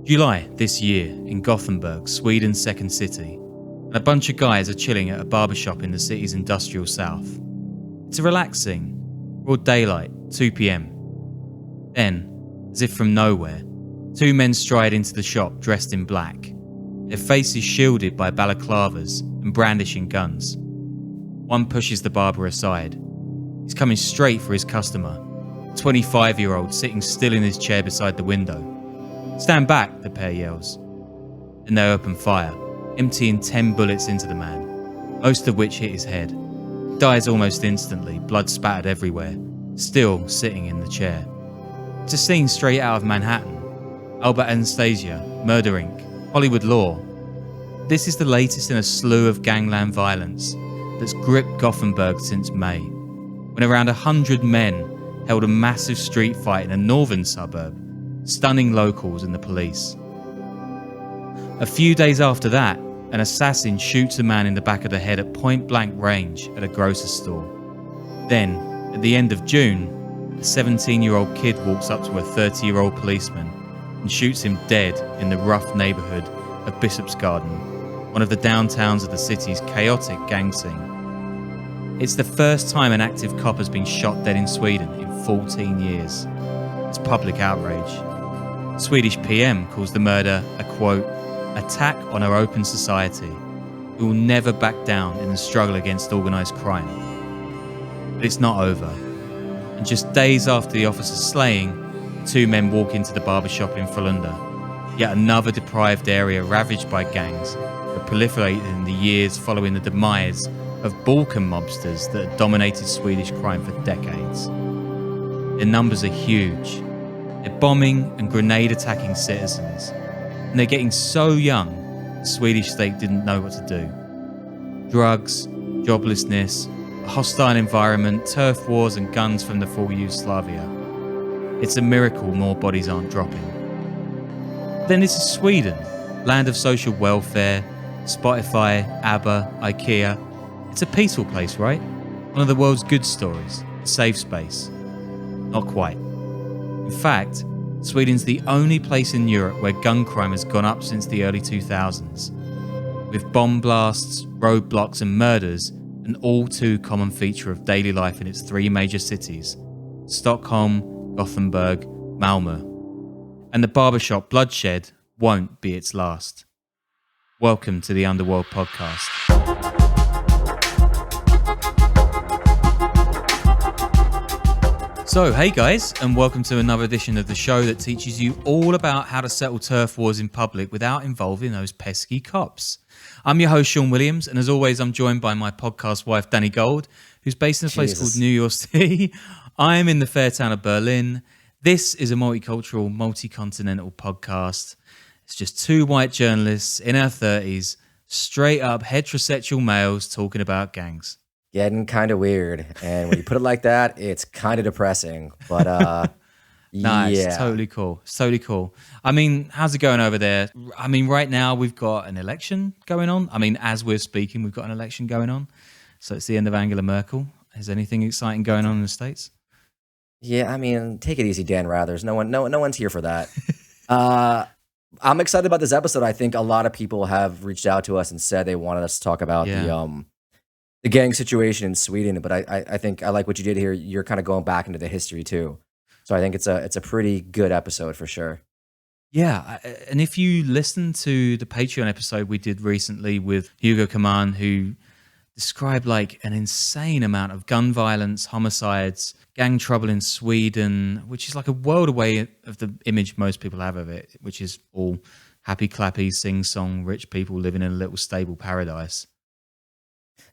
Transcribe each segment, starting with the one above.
July this year in Gothenburg, Sweden's second city, and a bunch of guys are chilling at a barbershop in the city's industrial south. It's a relaxing, broad daylight, 2 p.m. Then, as if from nowhere, two men stride into the shop dressed in black, their faces shielded by balaclavas and brandishing guns. One pushes the barber aside. He's coming straight for his customer, a 25-year-old sitting still in his chair beside the window. "Stand back," the pair yells. Then they open fire, emptying 10 bullets into the man, most of which hit his head. He dies almost instantly, blood spattered everywhere, still sitting in the chair. It's a scene straight out of Manhattan, Albert Anastasia, Murder Inc., Hollywood Law. This is the latest in a slew of gangland violence that's gripped Gothenburg since May, when around 100 men held a massive street fight in a northern suburb, stunning locals and the police. A few days after that, an assassin shoots a man in the back of the head at point-blank range at a grocer's store. Then, at the end of June, a 17-year-old kid walks up to a 30-year-old policeman and shoots him dead in the rough neighbourhood of Biskopsgården, one of the downtowns of the city's chaotic gang scene. It's the first time an active cop has been shot dead in Sweden in 14 years. It's public outrage. Swedish PM calls the murder a, quote, attack on our open society. We will never back down in the struggle against organised crime. But it's not over. And just days after the officer's slaying, two men walk into the barbershop in Frölunda, yet another deprived area ravaged by gangs that proliferated in the years following the demise of Balkan mobsters that had dominated Swedish crime for decades. Their numbers are huge. They're bombing and grenade attacking citizens. And they're getting so young, the Swedish state didn't know what to do. Drugs, joblessness, a hostile environment, turf wars and guns from the full Yugoslavia. It's a miracle more bodies aren't dropping. Then this is Sweden, land of social welfare, Spotify, ABBA, IKEA. It's a peaceful place, right? One of the world's good stories, a safe space. Not quite. In fact, Sweden's the only place in Europe where gun crime has gone up since the early 2000s, with bomb blasts, roadblocks and murders an all too common feature of daily life in its three major cities, Stockholm, Gothenburg, Malmö. And the barbershop bloodshed won't be its last. Welcome to the Underworld podcast. So, hey guys, and welcome to another edition of the show that teaches you all about how to settle turf wars in public without involving those pesky cops. I'm your host, Sean Williams, and as always, I'm joined by my podcast wife, Danny Gold, who's based in a place called New York City. I'm in the fair town of Berlin. This is a multicultural, multi-continental podcast. It's just two white journalists in our 30s, straight up heterosexual males talking about gangs. Getting kind of weird, and when you put it like that, it's kind of depressing. But Nah, yeah, it's totally cool. It's totally cool. I mean, how's it going over there? I mean, right now we've got an election going on. I mean, as we're speaking, we've got an election going on. So it's the end of Angela Merkel. Is anything exciting going on in the States? yeah. I mean, take it easy, Dan Rathers. No one's here for that. I'm excited about this episode. I think a lot of people have reached out to us and said they wanted us to talk about the gang situation in Sweden, but I think I like what you did here. You're kind of going back into the history too. So I think it's a pretty good episode for sure. Yeah, and if you listen to the Patreon episode we did recently with Yugo Mafia, who described like an insane amount of gun violence, homicides, gang trouble in Sweden, which is like a world away of the image most people have of it, which is all happy clappy, sing-song, rich people living in a little stable paradise.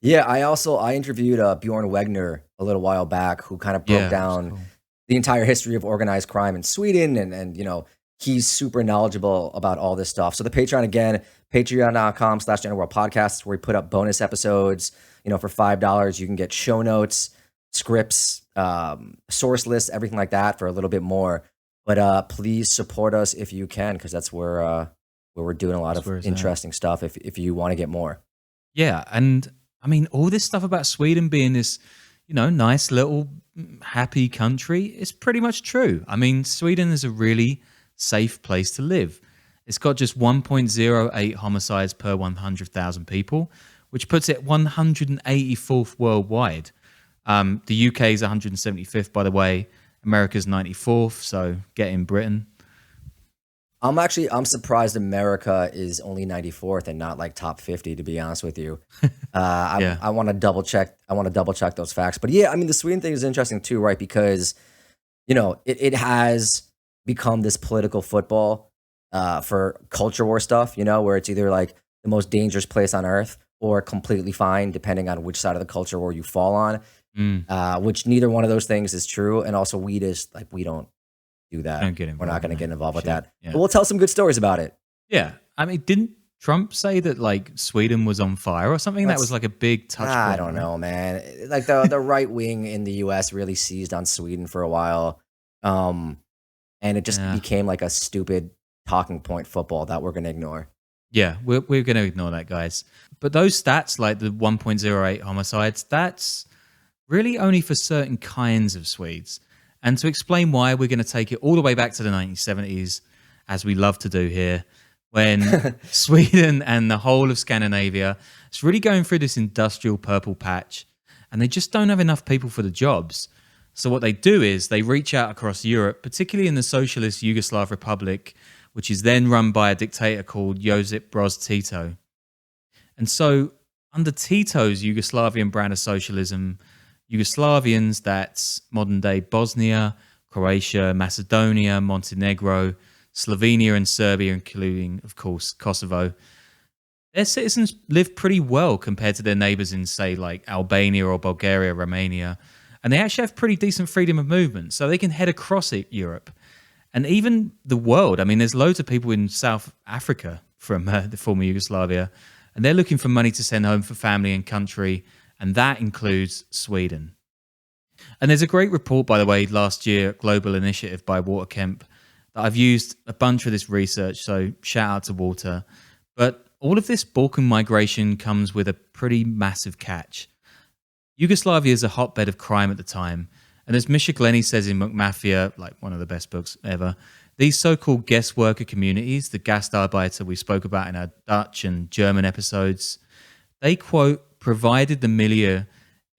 Yeah, I interviewed Bjorn Wegner a little while back, who kind of broke down the entire history of organized crime in Sweden, and you know, he's super knowledgeable about all this stuff. So the Patreon, again, patreon.com/Underworld Podcast, where we put up bonus episodes. You know, for $5, you can get show notes, scripts, source lists, everything like that for a little bit more. But please support us if you can, because that's where we're doing a lot of interesting stuff if you want to get more. Yeah, and I mean, all this stuff about Sweden being this, you know, nice little happy country is pretty much true. I mean, Sweden is a really safe place to live. It's got just 1.08 homicides per 100,000 people, which puts it 184th worldwide. The UK is 175th, by the way. America's 94th, so get in Britain. I'm surprised America is only 94th and not like top 50, to be honest with you. I want to double check. I want to double check those facts. But yeah, I mean, the Sweden thing is interesting too, right? Because, it has become this political football for culture war stuff, where it's either like the most dangerous place on earth or completely fine, depending on which side of the culture war you fall on, which neither one of those things is true. And also weed is like, we don't do that. We're not going to get involved with that. Yeah. But we'll tell some good stories about it. Yeah. I mean, didn't Trump say that like Sweden was on fire or something? That was like a big touch point. I don't know, man. Like the right wing in the US really seized on Sweden for a while. And it just became like a stupid talking point football that we're going to ignore. Yeah, we're going to ignore that, guys. But those stats, like the 1.08 homicides, that's really only for certain kinds of Swedes. And to explain why, we're going to take it all the way back to the 1970s, as we love to do here, when Sweden and the whole of Scandinavia is really going through this industrial purple patch, and they just don't have enough people for the jobs. So what they do is they reach out across Europe, particularly in the socialist Yugoslav Republic, which is then run by a dictator called Josip Broz Tito. And so under Tito's Yugoslavian brand of socialism, Yugoslavians, that's modern-day Bosnia, Croatia, Macedonia, Montenegro, Slovenia and Serbia, including, of course, Kosovo, their citizens live pretty well compared to their neighbors in, say, like Albania or Bulgaria, Romania. And they actually have pretty decent freedom of movement, so they can head across Europe. And even the world. I mean, there's loads of people in South Africa from the former Yugoslavia, and they're looking for money to send home for family and country, and that includes Sweden. And there's a great report, by the way, last year, Global Initiative by Walter Kemp, that I've used a bunch of this research, so shout out to Walter. But all of this Balkan migration comes with a pretty massive catch. Yugoslavia is a hotbed of crime at the time, and as Misha Glenny says in Yugo Mafia, like one of the best books ever, these so-called guest worker communities, the Gastarbeiter we spoke about in our Dutch and German episodes, they, quote, provided the milieu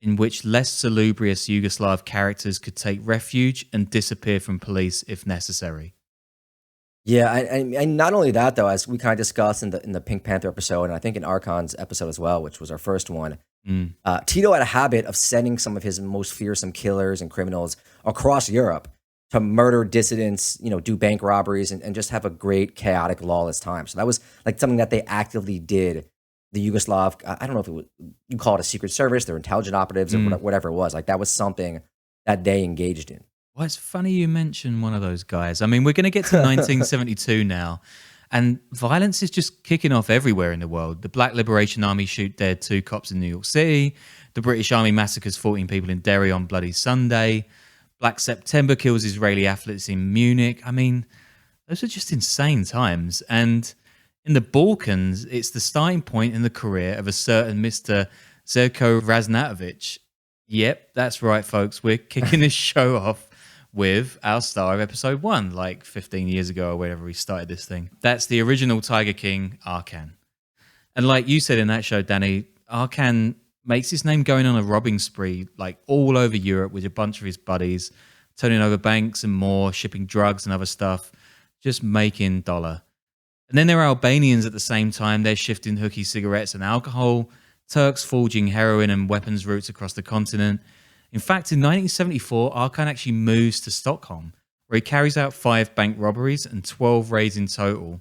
in which less salubrious Yugoslav characters could take refuge and disappear from police if necessary. Yeah, and not only that, though, as we kind of discussed in the Pink Panther episode, and I think in Arkan's episode as well, which was our first one, Tito had a habit of sending some of his most fearsome killers and criminals across Europe to murder dissidents, do bank robberies, and just have a great, chaotic, lawless time. So that was like something that they actively did. The Yugoslav, I don't know if you call it a secret service, their intelligent operatives, or whatever it was. Like that was something that they engaged in. Well, it's funny you mention one of those guys. I mean, we're going to get to 1972 now, and violence is just kicking off everywhere in the world. The Black Liberation Army shoot dead 2 cops in New York City. The British Army massacres 14 people in Derry on Bloody Sunday. Black September kills Israeli athletes in Munich. I mean, those are just insane times. And in the Balkans, it's the starting point in the career of a certain Mr. Željko Ražnatović. Yep, that's right, folks. We're kicking this show off with our star of episode 1, like 15 years ago or whenever we started this thing. That's the original Tiger King, Arkan. And like you said in that show, Danny, Arkan makes his name going on a robbing spree like all over Europe with a bunch of his buddies, turning over banks and more, shipping drugs and other stuff, just making dollar. And then there are Albanians at the same time. They're shifting hooky cigarettes and alcohol, Turks forging heroin and weapons routes across the continent. In fact, in 1974, Arkan actually moves to Stockholm, where he carries out 5 bank robberies and 12 raids in total,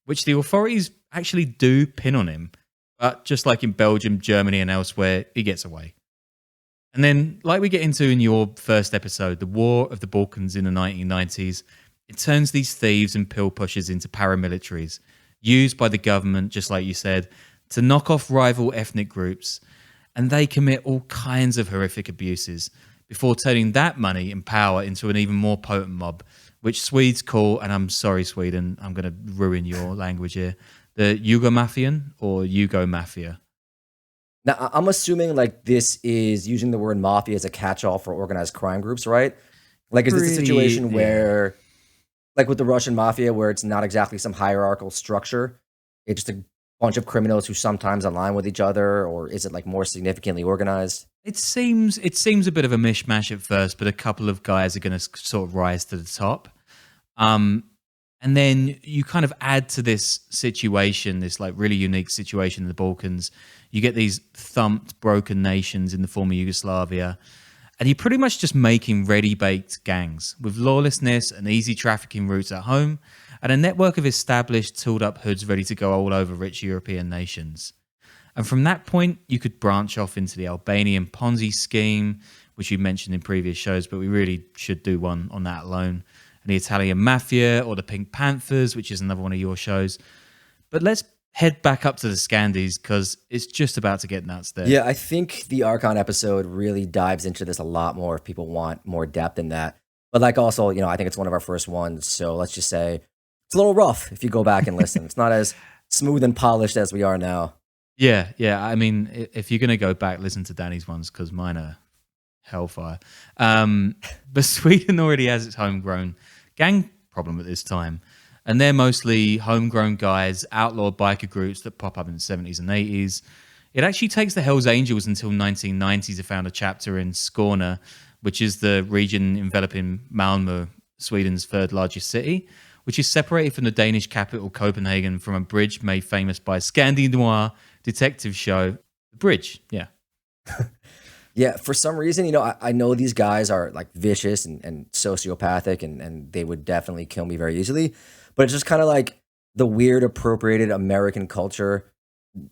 which the authorities actually do pin on him. But just like in Belgium, Germany, and elsewhere, he gets away. And then, like we get into in your first episode, the War of the Balkans in the 1990s, it turns these thieves and pill pushers into paramilitaries, used by the government, just like you said, to knock off rival ethnic groups. And they commit all kinds of horrific abuses before turning that money and power into an even more potent mob, which Swedes call, and I'm sorry, Sweden, I'm going to ruin your language here, the Yugo Mafian or Yugo Mafia. Now, I'm assuming like this is using the word mafia as a catch-all for organized crime groups, right? Like, is this a situation where like with the Russian mafia, where it's not exactly some hierarchical structure. It's just a bunch of criminals who sometimes align with each other, or is it like more significantly organized? It seems a bit of a mishmash at first, but a couple of guys are going to sort of rise to the top. And then you kind of add to this situation, this like really unique situation in the Balkans. You get these thumped, broken nations in the former Yugoslavia, and you're pretty much just making ready-baked gangs with lawlessness and easy trafficking routes at home, and a network of established, tooled-up hoods ready to go all over rich European nations. And from that point, you could branch off into the Albanian Ponzi scheme, which you mentioned in previous shows, but we really should do one on that alone. And the Italian Mafia, or the Pink Panthers, which is another one of your shows. But let's head back up to the Scandies, because it's just about to get nuts there. Yeah, I think the Arkan episode really dives into this a lot more if people want more depth in that. But like also, I think it's one of our first ones, so let's just say it's a little rough if you go back and listen. It's not as smooth and polished as we are now. Yeah. I mean, if you're going to go back, listen to Danny's ones, because mine are hellfire. But Sweden already has its homegrown gang problem at this time. And they're mostly homegrown guys, outlawed biker groups that pop up in the 70s and 80s. It actually takes the Hells Angels until 1990 to found a chapter in Skåne, which is the region enveloping Malmo, Sweden's third largest city, which is separated from the Danish capital Copenhagen from a bridge made famous by Scandi noir detective show, The Bridge. Yeah. Yeah, for some reason, I know these guys are like vicious and sociopathic, and they would definitely kill me very easily. But it's just kind of like the weird appropriated American culture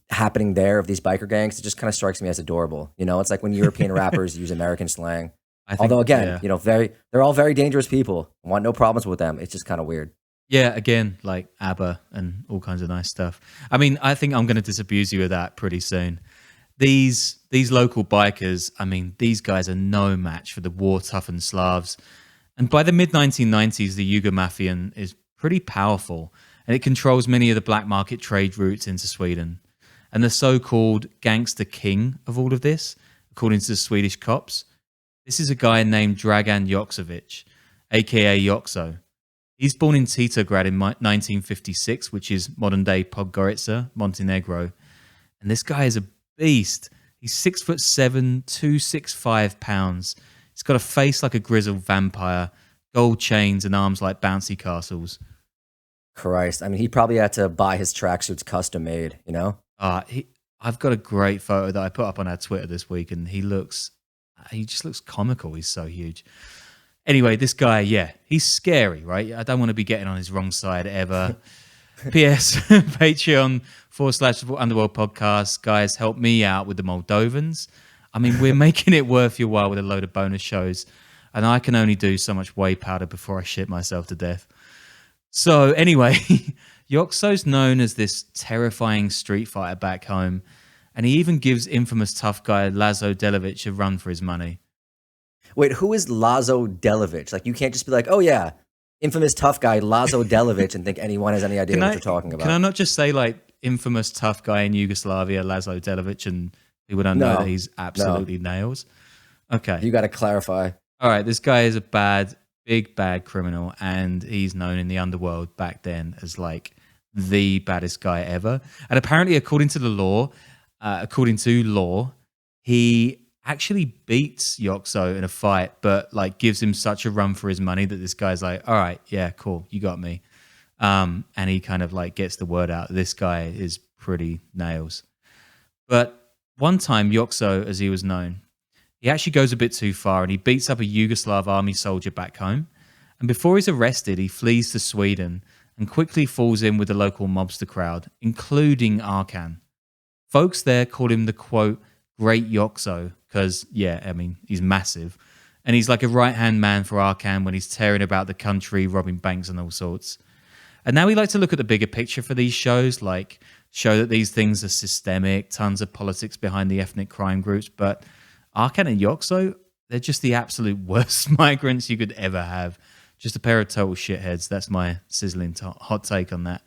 happening there of these biker gangs. It just kind of strikes me as adorable. It's like when European rappers use American slang. Although again, they're all very dangerous people. I want no problems with them. It's just kind of weird. Yeah, again, like ABBA and all kinds of nice stuff. I mean, I think I'm going to disabuse you of that pretty soon. These local bikers, I mean, these guys are no match for the war-toughened Slavs. And by the mid-1990s, the Yugo Mafia is pretty powerful, and it controls many of the black market trade routes into Sweden. And the so-called gangster king of all of this, according to the Swedish cops, this is a guy named Dragon Jovitch, aka Jokso. He's born in Titograd in 1956, which is modern-day Podgorica, Montenegro. And this guy is a beast. He's 6'7", 265 pounds. He's got a face like a grizzled vampire, gold chains and arms like bouncy castles. Christ, I mean, he probably had to buy his tracksuits custom made, I've got a great photo that I put up on our Twitter this week, and he just looks comical. He's so huge. Anyway, this guy, he's scary, right? I don't want to be getting on his wrong side ever. P.S. Patreon.com/Underworld Podcast. Guys, help me out with the Moldovans. I mean, we're making it worth your while with a load of bonus shows, and I can only do so much whey powder before I shit myself to death. So anyway, Jokso's known as this terrifying street fighter back home, and he even gives infamous tough guy Lazo Delovic a run for his money. Wait, who is Lazo Delovic? Like, you can't just be like, oh yeah, infamous tough guy Lazo Delovic, and think anyone has any idea what you're talking about. Can I not just say like infamous tough guy in Yugoslavia, Lazo Delovic, and people don't know that he's absolutely nails? Okay. You got to clarify. All right, this guy is a big bad criminal, and he's known in the underworld back then as like the baddest guy ever. And apparently, according to law, he actually beats Jokso in a fight, but like gives him such a run for his money that this guy's like, all right, yeah, cool, you got me. And he kind of like gets the word out. This guy is pretty nails. But one time, Jokso, as he was known, he actually goes a bit too far, and he beats up a Yugoslav army soldier back home. And before he's arrested, he flees to Sweden and quickly falls in with the local mobster crowd, including Arkan. Folks there call him the, quote, Great Jokso, because, he's massive. And he's like a right-hand man for Arkan when he's tearing about the country, robbing banks and all sorts. And now we like to look at the bigger picture for these shows, like show that these things are systemic, tons of politics behind the ethnic crime groups. But Arkan and Jokso, they're just the absolute worst migrants you could ever have. Just a pair of total shitheads. That's my sizzling hot take on that.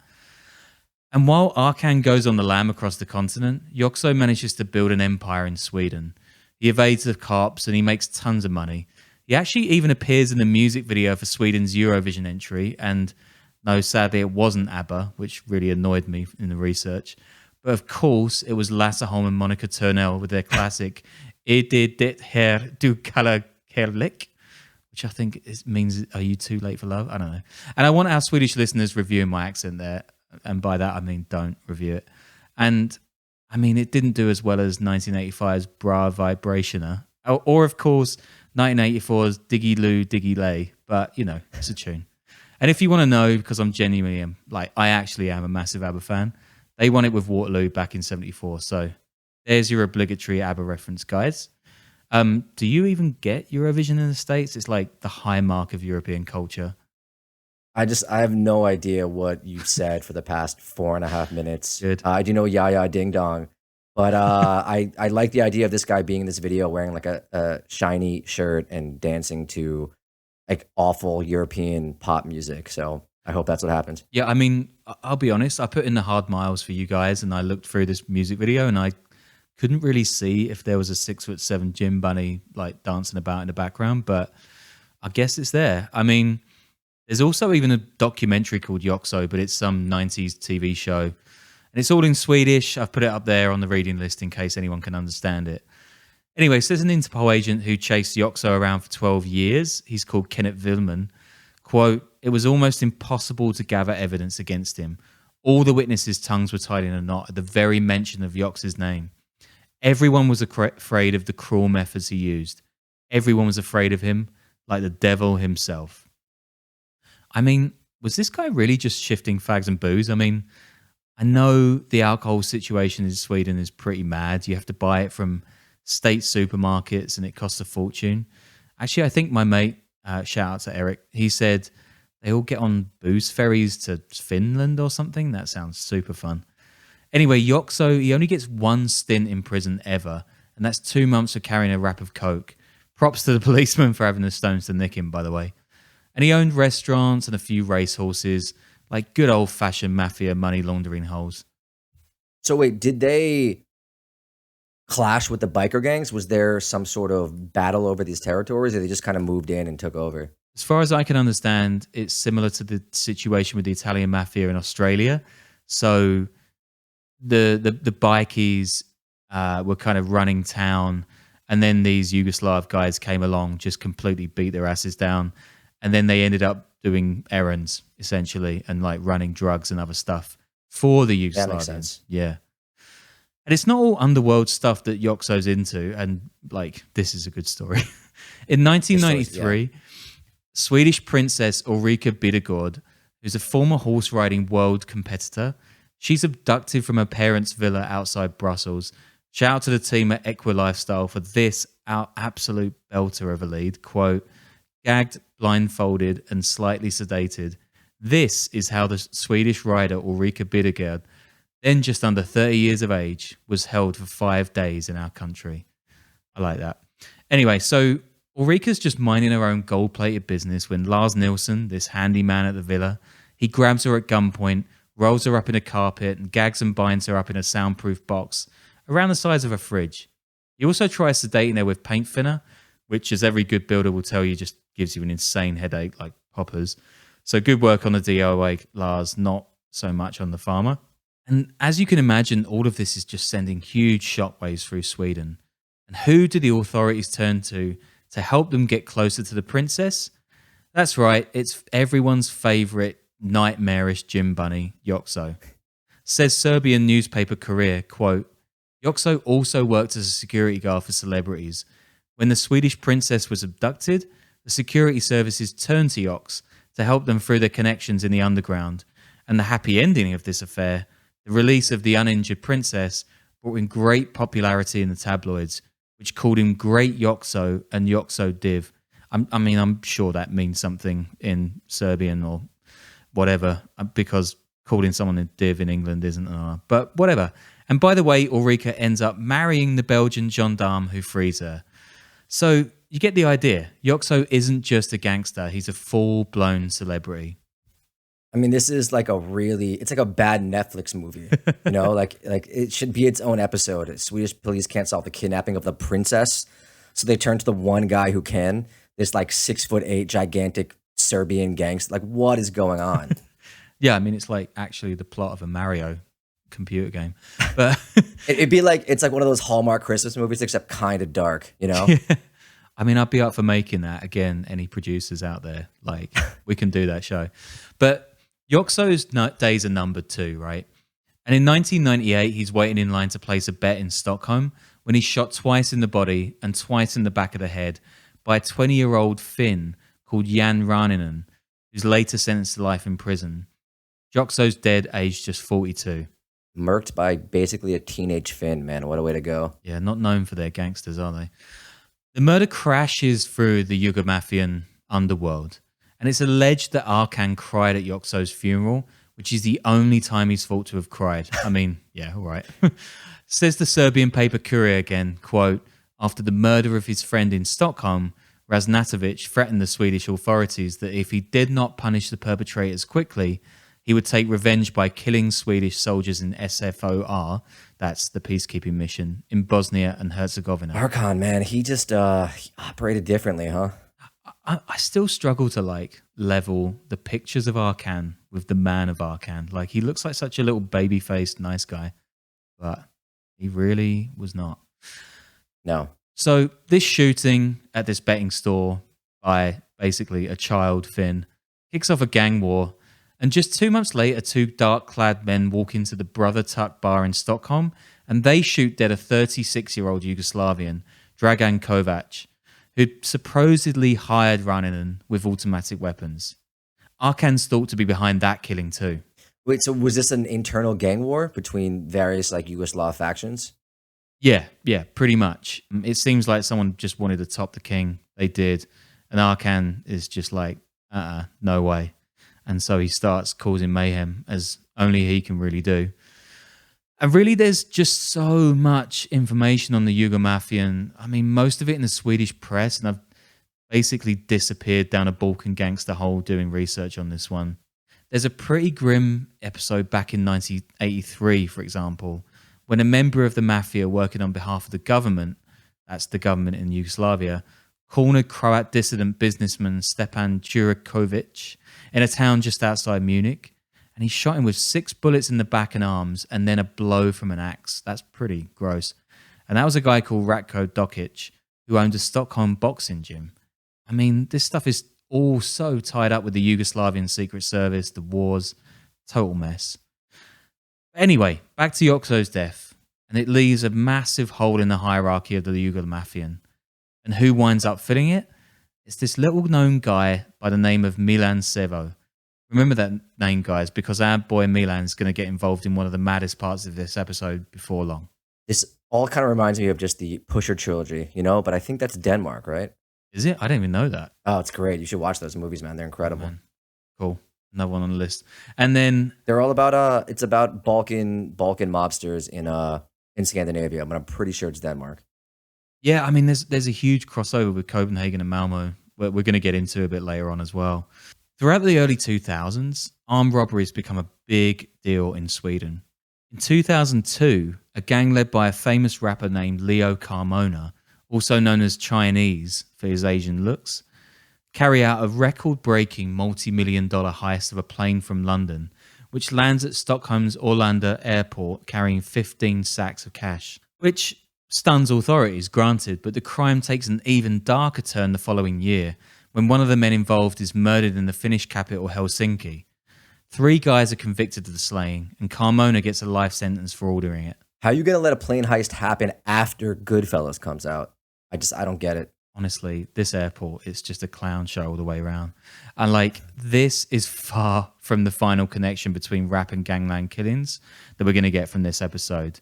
And while Arkan goes on the lam across the continent, Jokso manages to build an empire in Sweden. He evades the cops and he makes tons of money. He actually even appears in the music video for Sweden's Eurovision entry. And no, sadly, it wasn't ABBA, which really annoyed me in the research. But of course, it was Lasse Holm and Monica Törnell with their classic "Är det här du kallar kärlek?" which I think means "Are you too late for love?" I don't know. And I want our Swedish listeners reviewing my accent there. And by that, I mean don't review it. And I mean, it didn't do as well as 1985's Bra Vibrationer. Or of course, 1984's Diggy Loo Diggy Lay. But, you know, it's a tune. And if you want to know, because I'm genuinely, I actually am a massive ABBA fan, they won it with Waterloo back in 74. So there's your obligatory ABBA reference, guys. Do you even get Eurovision in the States? It's like the high mark of European culture. I have no idea what you've said for the past 4.5 minutes. Good. I do know Ya Ding Dong, but I like the idea of this guy being in this video wearing like a shiny shirt and dancing to like awful European pop music. So I hope that's what happens. Yeah, I mean, I'll be honest. I put in the hard miles for you guys, and I looked through this music video, and I couldn't really see if there was a 6'7" gym bunny like dancing about in the background, but I guess it's there. I mean, there's also even a documentary called Jokso, but it's some 90s TV show. And it's all in Swedish. I've put it up there on the reading list in case anyone can understand it. Anyway, so there's an Interpol agent who chased Jokso around for 12 years. He's called Kenneth Willman. Quote, "It was almost impossible to gather evidence against him. All the witnesses' tongues were tied in a knot at the very mention of Jokso's name. Everyone was afraid of the cruel methods he used. Everyone was afraid of him, like the devil himself." I mean, was this guy really just shifting fags and booze? I mean, I know the alcohol situation in Sweden is pretty mad. You have to buy it from state supermarkets and it costs a fortune. Actually, I think my mate, shout out to Eric, he said they all get on booze ferries to Finland or something. That sounds super fun. Anyway, Jokso, he only gets one stint in prison ever, and that's 2 months for carrying a wrap of coke. Props to the policeman for having the stones to nick him, by the way. And he owned restaurants and a few racehorses, like good old-fashioned mafia money laundering holes. So wait, did they clash with the biker gangs? Was there some sort of battle over these territories, or they just kind of moved in and took over? As far as I can understand, it's similar to the situation with the Italian mafia in Australia. So the bikies were kind of running town, and then these Yugoslav guys came along, just completely beat their asses down. And then they ended up doing errands, essentially, and like running drugs and other stuff for the Yugoslavians. That makes sense. Yeah. And it's not all underworld stuff that Jokso's into. And like, this is a good story. In 1993, Swedish princess Ulrika Bidegård, who's a former horse riding world competitor, she's abducted from her parents' villa outside Brussels. Shout out to the team at Equa Lifestyle for this absolute belter of a lead. Quote, "Gagged, blindfolded, and slightly sedated. This is how the Swedish rider Ulrika Bidegård, then just under 30 years of age, was held for 5 days in our country." I like that. Anyway, so Ulrika's just minding her own gold-plated business when Lars Nilsson, this handyman at the villa, he grabs her at gunpoint, rolls her up in a carpet, and gags and binds her up in a soundproof box around the size of a fridge. He also tries sedating her with paint thinner, which, as every good builder will tell you, just gives you an insane headache like poppers. So good work on the DIY, Lars, not so much on the farmer. And as you can imagine, all of this is just sending huge shockwaves through Sweden. And who do the authorities turn to help them get closer to the princess? That's right, it's everyone's favourite nightmarish gym bunny, Jokso. Says Serbian newspaper Career, quote, "Jokso also worked as a security guard for celebrities. When the Swedish princess was abducted, the security services turned to Joks to help them through their connections in the underground. And the happy ending of this affair, the release of the uninjured princess, brought in great popularity in the tabloids, which called him Great Jokso and Jokso Div." I'm sure that means something in Serbian or whatever, because calling someone a div in England isn't an honor. But whatever. And by the way, Ulrika ends up marrying the Belgian gendarme who frees her. So you get the idea. Jokso isn't just a gangster. He's a full-blown celebrity. I mean, this is like it's like a bad Netflix movie, you know, like it should be its own episode. Swedish police can't solve the kidnapping of the princess, so they turn to the one guy who can. this like 6'8" gigantic Serbian gangster. Like, what is going on? Yeah, I mean, it's like actually the plot of a Mario computer game. But It'd be like, it's like one of those Hallmark Christmas movies, except kind of dark, you know? yeah. I mean, I'd be up for making that. Again, any producers out there, like, we can do that show. But Jokso's days are numbered too, right? And in 1998, he's waiting in line to place a bet in Stockholm when he's shot twice in the body and twice in the back of the head by a 20-year-old Finn called Jan Raninen, who's later sentenced to life in prison. Jokso's dead, aged just 42. Murked by basically a teenage Finn, man. What a way to go. Yeah, not known for their gangsters, are they? The murder crashes through the Yugo Mafian underworld, and it's alleged that Arkan cried at Jokso's funeral, which is the only time he's thought to have cried. I mean, yeah, all right. Says the Serbian paper Courier again, quote, after the murder of his friend in Stockholm, Raznatovic threatened the Swedish authorities that if he did not punish the perpetrators quickly, he would take revenge by killing Swedish soldiers in SFOR, that's the peacekeeping mission, in Bosnia and Herzegovina. Arkan, man, he just he operated differently, huh? I still struggle to like level the pictures of Arkan with the man of Arkan. Like, he looks like such a little baby-faced nice guy, but he really was not. No. So this shooting at this betting store by basically a child Finn kicks off a gang war. And just 2 months later, two dark-clad men walk into the Brother Tuck bar in Stockholm, and they shoot dead a 36-year-old Yugoslavian, Dragon Jovitch, who supposedly hired Raninen with automatic weapons. Arkan's thought to be behind that killing too. Wait, so was this an internal gang war between various like Yugoslav factions? Yeah, pretty much. It seems like someone just wanted to top the king. They did. And Arkan is just like, no way. And so he starts causing mayhem, as only he can really do. And really, there's just so much information on the Yugo Mafia. And I mean, most of it in the Swedish press. And I've basically disappeared down a Balkan gangster hole doing research on this one. There's a pretty grim episode back in 1983, for example, when a member of the mafia working on behalf of the government, that's the government in Yugoslavia, cornered Croat dissident businessman Stepan Jurikovic in a town just outside Munich, and he shot him with 6 bullets in the back and arms and then a blow from an axe. That's pretty gross. And that was a guy called Ratko Dokic, who owned a Stockholm boxing gym. I mean, this stuff is all so tied up with the Yugoslavian Secret Service, the wars, total mess. Anyway, back to Jokso's death, and it leaves a massive hole in the hierarchy of the Yugo Mafian. And who winds up filling it? It's this little-known guy by the name of Milan Sevo. Remember that name, guys, because our boy Milan's going to get involved in one of the maddest parts of this episode before long. This all kind of reminds me of just the Pusher trilogy, you know? But I think that's Denmark, right? Is it? I didn't even know that. Oh, it's great. You should watch those movies, man. They're incredible. Oh, man. Cool. Another one on the list. And then they're all about it's about Balkan mobsters in Scandinavia, but I'm pretty sure it's Denmark. Yeah, I mean, there's a huge crossover with Copenhagen and Malmo. We're going to get into a bit later on as well. Throughout the early 2000s, armed robberies become a big deal in Sweden. In 2002, a gang led by a famous rapper named Leo Carmona, also known as Chinese for his Asian looks, carry out a record-breaking multi-million-dollar heist of a plane from London, which lands at Stockholm's Arlanda airport carrying 15 sacks of cash, which stuns authorities, granted, but the crime takes an even darker turn the following year when one of the men involved is murdered in the Finnish capital Helsinki. 3 guys are convicted of the slaying, and Carmona gets a life sentence for ordering it. How are you going to let a plane heist happen after Goodfellas comes out? I don't get it. Honestly, this airport is just a clown show all the way around. And like, this is far from the final connection between rap and gangland killings that we're going to get from this episode.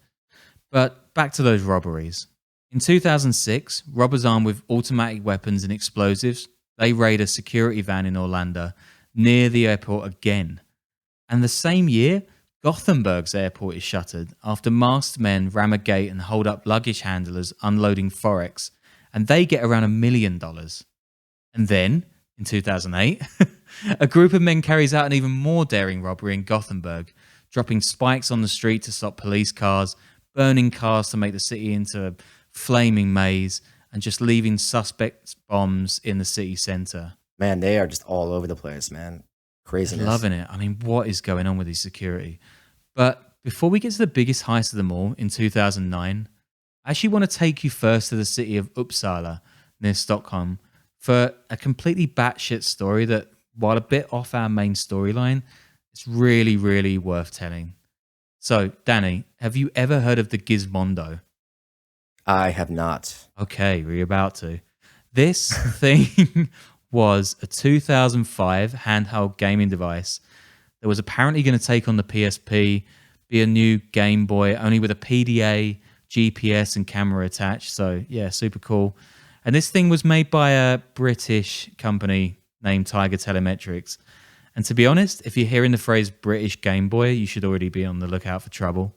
But back to those robberies. In 2006, robbers armed with automatic weapons and explosives, they raid a security van in Arlanda near the airport again. And the same year, Gothenburg's airport is shuttered after masked men ram a gate and hold up luggage handlers unloading Forex, and they get around $1 million. And then, in 2008, a group of men carries out an even more daring robbery in Gothenburg, dropping spikes on the street to stop police cars, burning cars to make the city into a flaming maze, and just leaving suspect bombs in the city center. Man, they are just all over the place, man. Craziness. Loving it. I mean, what is going on with this security? But before we get to the biggest heist of them all in 2009, I actually want to take you first to the city of Uppsala near Stockholm for a completely batshit story that, while a bit off our main storyline, it's really, really worth telling. So, Danny, have you ever heard of the Gizondo? I have not. Okay, we're about to. This thing was a 2005 handheld gaming device that was apparently going to take on the PSP, be a new Game Boy, only with a PDA, GPS, and camera attached. So, yeah, super cool. And this thing was made by a British company named Tiger Telemetrics. And to be honest, if you're hearing the phrase British Game Boy, you should already be on the lookout for trouble.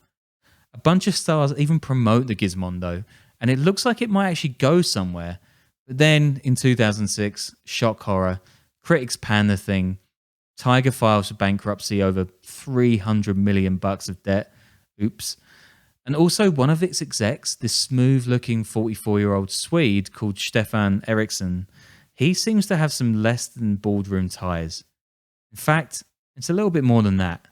A bunch of stars even promote the Gizondo, and it looks like it might actually go somewhere. But then, in 2006, shock horror, critics pan the thing. Tiger files for bankruptcy over $300 million of debt. Oops. And also, one of its execs, this smooth-looking 44-year-old Swede called Stefan Eriksson, he seems to have some less than boardroom ties. In fact, it's a little bit more than that.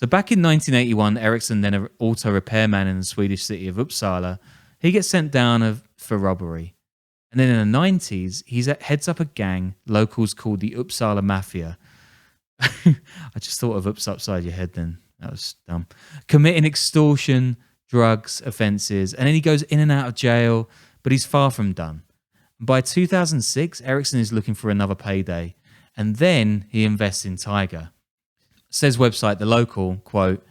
So back in 1981, Eriksson, then an auto repairman in the Swedish city of Uppsala, he gets sent down for robbery. And then in the 90s, he heads up a gang locals called the Uppsala Mafia. I just thought of Ups upside your head then. That was dumb. Committing extortion, drugs, offences, and then he goes in and out of jail, but he's far from done. By 2006, Eriksson is looking for another payday, and then he invests in Tiger. Says website The Local, quote,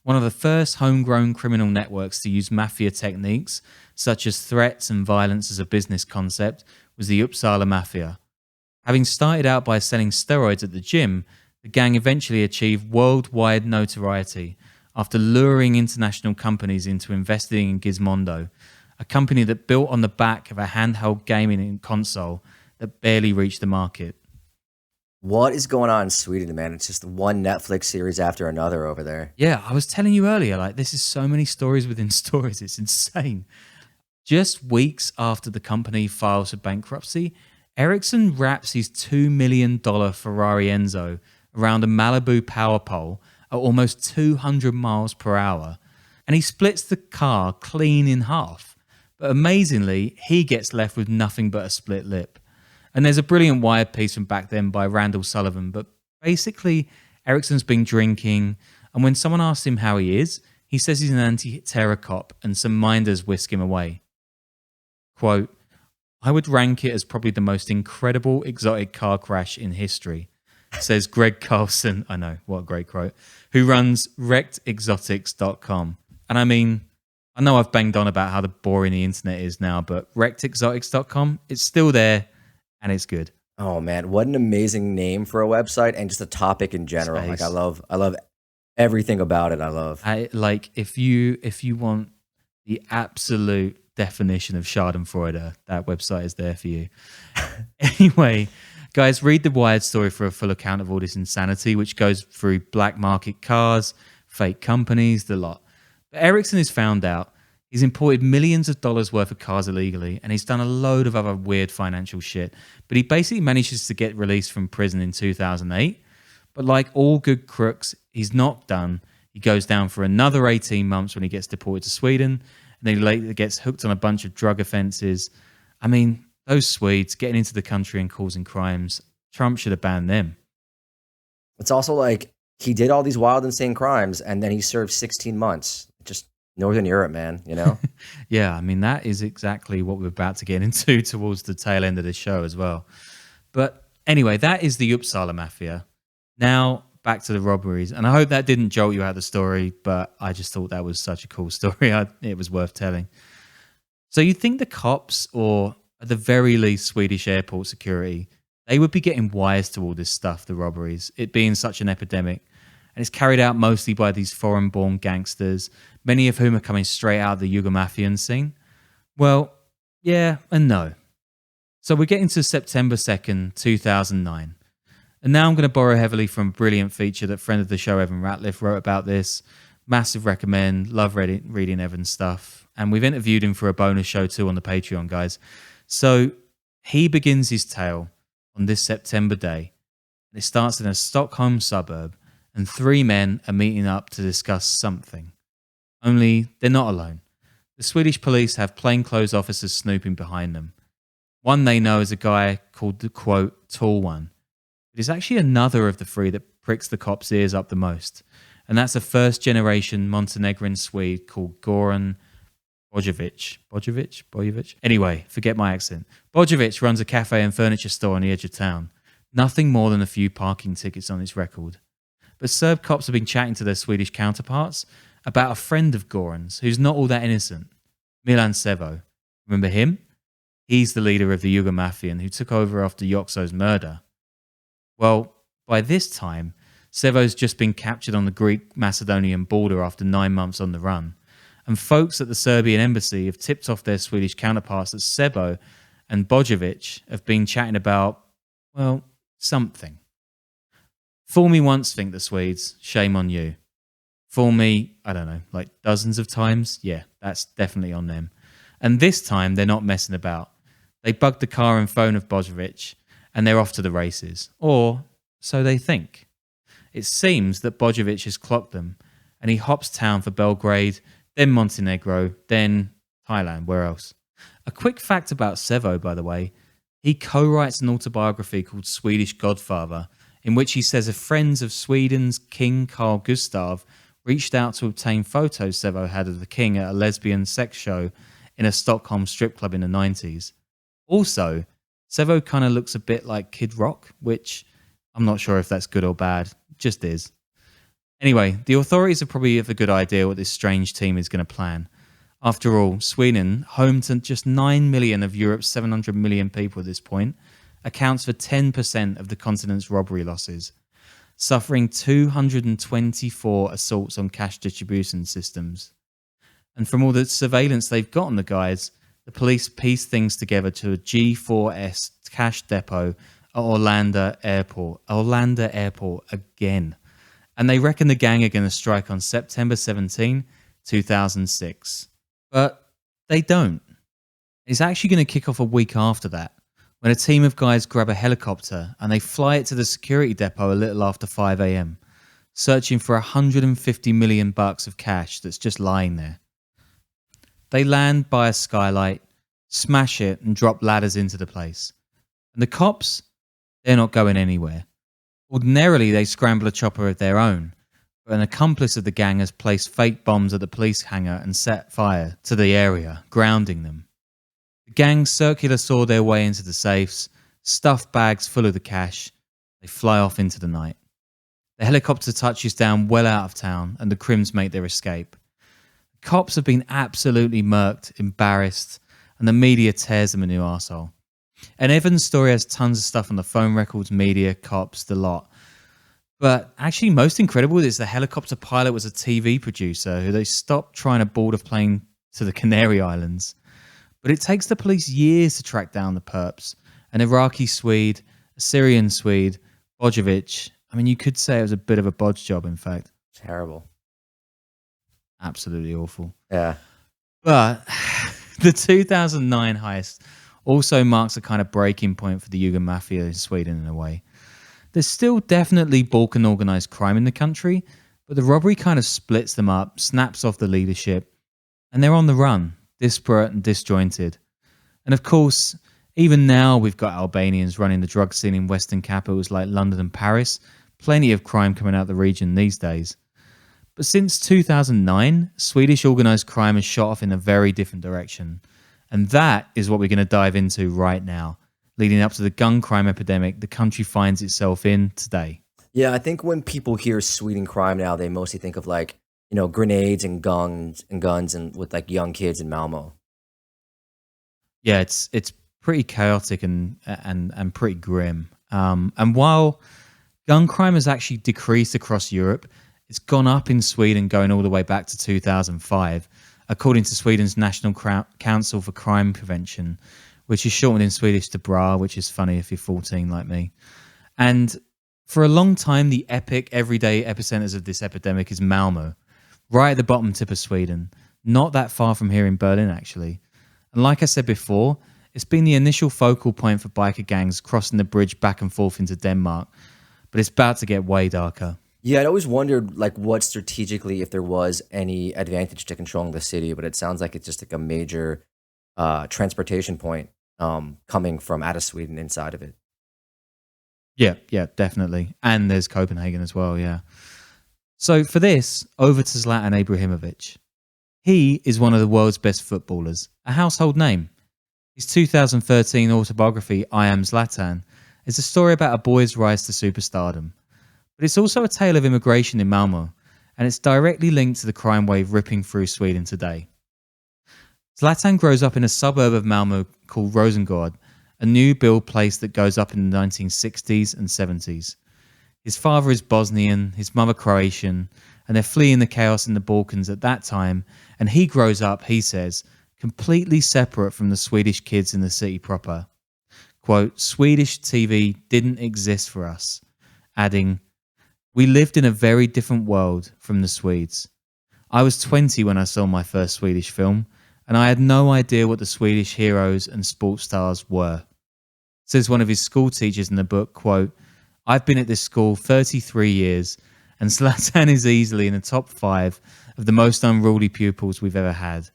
one of the first homegrown criminal networks to use mafia techniques, such as threats and violence as a business concept, was the Uppsala Mafia. Having started out by selling steroids at the gym, the gang eventually achieved worldwide notoriety after luring international companies into investing in Gizondo, a company that built on the back of a handheld gaming console that barely reached the market. What is going on in Sweden, man? It's just one Netflix series after another over there. Yeah, I was telling you earlier, like, this is so many stories within stories. It's insane. Just weeks after the company files for bankruptcy, Eriksson wraps his $2 million Ferrari Enzo around a Malibu power pole at almost 200 miles per hour, and he splits the car clean in half. But amazingly, he gets left with nothing but a split lip. And there's a brilliant Wired piece from back then by Randall Sullivan, but basically, Eriksson's been drinking, and when someone asks him how he is, he says he's an anti-terror cop, and some minders whisk him away. Quote, I would rank it as probably the most incredible exotic car crash in history, says Greg Carlson, I know, what a great quote, who runs wreckedexotics.com. And I mean, I know I've banged on about how boring the internet is now, but wreckedexotics.com, it's still there, and it's good. Oh man, what an amazing name for a website and just a topic in general. Space. Like I love everything about it. I love. If you want the absolute definition of Schadenfreude, that website is there for you. Anyway, guys, read the Wired story for a full account of all this insanity, which goes through black market cars, fake companies, the lot. But Eriksson is found out. He's imported millions of dollars worth of cars illegally, and he's done a load of other weird financial shit. But he basically manages to get released from prison in 2008. But like all good crooks, he's not done. He goes down for another 18 months when he gets deported to Sweden, and then he later gets hooked on a bunch of drug offences. I mean, those Swedes getting into the country and causing crimes, Trump should have banned them. It's also like he did all these wild, insane crimes, and then he served 16 months. Just Northern Europe, man, you know? Yeah, I mean, that is exactly what we're about to get into towards the tail end of this show as well. But anyway, that is the Uppsala Mafia. Now, back to the robberies. And I hope that didn't jolt you out of the story, but I just thought that was such a cool story. It was worth telling. So you'd think the cops, or at the very least Swedish airport security, they would be getting wise to all this stuff, the robberies, it being such an epidemic. And it's carried out mostly by these foreign-born gangsters, many of whom are coming straight out of the Yugo Mafia scene. Well, yeah and no. So we're getting to September 2nd, 2009. And now I'm going to borrow heavily from a brilliant feature that friend of the show, Evan Ratliff, wrote about this. Massive recommend, love reading Evan's stuff. And we've interviewed him for a bonus show too on the Patreon, guys. So he begins his tale on this September day. And it starts in a Stockholm suburb, and 3 men are meeting up to discuss something. Only they're not alone. The Swedish police have plainclothes officers snooping behind them. One they know is a guy called the, quote, tall one. It is actually another of the 3 that pricks the cops' ears up the most. And that's a first-generation Montenegrin Swede called Goran Bojovic. Bojovic? Anyway, forget my accent. Bojovic runs a cafe and furniture store on the edge of town. Nothing more than a few parking tickets on his record. But Serb cops have been chatting to their Swedish counterparts about a friend of Goran's who's not all that innocent. Milan Sevo. Remember him? He's the leader of the Yugo Mafia who took over after Jokso's murder. Well, by this time, Sevo's just been captured on the Greek-Macedonian border after 9 months on the run. And folks at the Serbian embassy have tipped off their Swedish counterparts that Sevo and Bojovic have been chatting about, well, something. Fool me once, think the Swedes. Shame on you. Fool me, I don't know, like dozens of times? Yeah, that's definitely on them. And this time, they're not messing about. They bugged the car and phone of Bojovic, and they're off to the races. Or so they think. It seems that Bojovic has clocked them, and he hops town for Belgrade, then Montenegro, then Thailand. Where else? A quick fact about Sevo, by the way. He co-writes an autobiography called Swedish Godfather, in which he says a friend of Sweden's King Carl Gustaf reached out to obtain photos Sevo had of the king at a lesbian sex show in a Stockholm strip club in the 90s. Also, Sevo kind of looks a bit like Kid Rock, which I'm not sure if that's good or bad. Just is. Anyway, the authorities are probably have a good idea what this strange team is going to plan. After all, Sweden, home to just 9 million of Europe's 700 million people at this point, accounts for 10% of the continent's robbery losses, suffering 224 assaults on cash distribution systems. And from all the surveillance they've got on the guys, the police piece things together to a G4S cash depot at Arlanda Airport again. And they reckon the gang are going to strike on September 17, 2006. But they don't. It's actually going to kick off a week after that, when a team of guys grab a helicopter and they fly it to the security depot a little after 5 a.m, searching for $150 million of cash that's just lying there. They land by a skylight, smash it, and drop ladders into the place. And the cops, they're not going anywhere. Ordinarily, they scramble a chopper of their own, but an accomplice of the gang has placed fake bombs at the police hangar and set fire to the area, grounding them. The gang circular saw their way into the safes, stuffed bags full of the cash. They fly off into the night. The helicopter touches down well out of town, and the crims make their escape. The cops have been absolutely murked, embarrassed, and the media tears them a new arsehole. And Evan's story has tons of stuff on the phone records, media, cops, the lot. But actually most incredible is the helicopter pilot was a TV producer who they stopped trying to board a plane to the Canary Islands. But it takes the police years to track down the perps. An Iraqi Swede, a Syrian Swede, Bojovic. I mean, you could say it was a bit of a bodge job, in fact. Terrible. Absolutely awful. Yeah. But the 2009 heist also marks a kind of breaking point for the Yugo Mafia in Sweden in a way. There's still definitely Balkan organised crime in the country, but the robbery kind of splits them up, snaps off the leadership, and they're on the run, disparate and disjointed. And of course, even now we've got Albanians running the drug scene in Western capitals like London and Paris. Plenty of crime coming out of the region these days. But since 2009, Swedish organised crime has shot off in a very different direction. And that is what we're going to dive into right now, leading up to the gun crime epidemic the country finds itself in today. Yeah, I think when people hear Sweden crime now, they mostly think of like, you know, grenades and guns and with like young kids in Malmo. Yeah, it's pretty chaotic and pretty grim. And while gun crime has actually decreased across Europe, it's gone up in Sweden going all the way back to 2005, according to Sweden's National Council for Crime Prevention, which is shortened in Swedish to BRA, which is funny if you're 14 like me. And for a long time, the epic everyday epicenters of this epidemic is Malmo, right at the bottom tip of Sweden, not that far from here in Berlin, actually. And like I said before, It's been the initial focal point for biker gangs crossing the bridge back and forth into Denmark, but it's about to get way darker. Yeah, I'd always wondered like what strategically if there was any advantage to controlling the city, but it sounds like it's just like a major transportation point coming from out of Sweden inside of it. Yeah, definitely. And there's Copenhagen as well, yeah. So for this, over to Zlatan Ibrahimovic. He is one of the world's best footballers, a household name. His 2013 autobiography, I Am Zlatan, is a story about a boy's rise to superstardom. But it's also a tale of immigration in Malmo, and it's directly linked to the crime wave ripping through Sweden today. Zlatan grows up in a suburb of Malmo called Rosengård, a new build place that goes up in the 1960s and 70s. His father is Bosnian, his mother Croatian, and they're fleeing the chaos in the Balkans at that time, and he grows up, he says, completely separate from the Swedish kids in the city proper. Quote, Swedish TV didn't exist for us, adding, we lived in a very different world from the Swedes. I was 20 when I saw my first Swedish film, and I had no idea what the Swedish heroes and sports stars were. Says one of his school teachers in the book, quote, I've been at this school 33 years, and Zlatan is easily in the top 5 of the most unruly pupils we've ever had.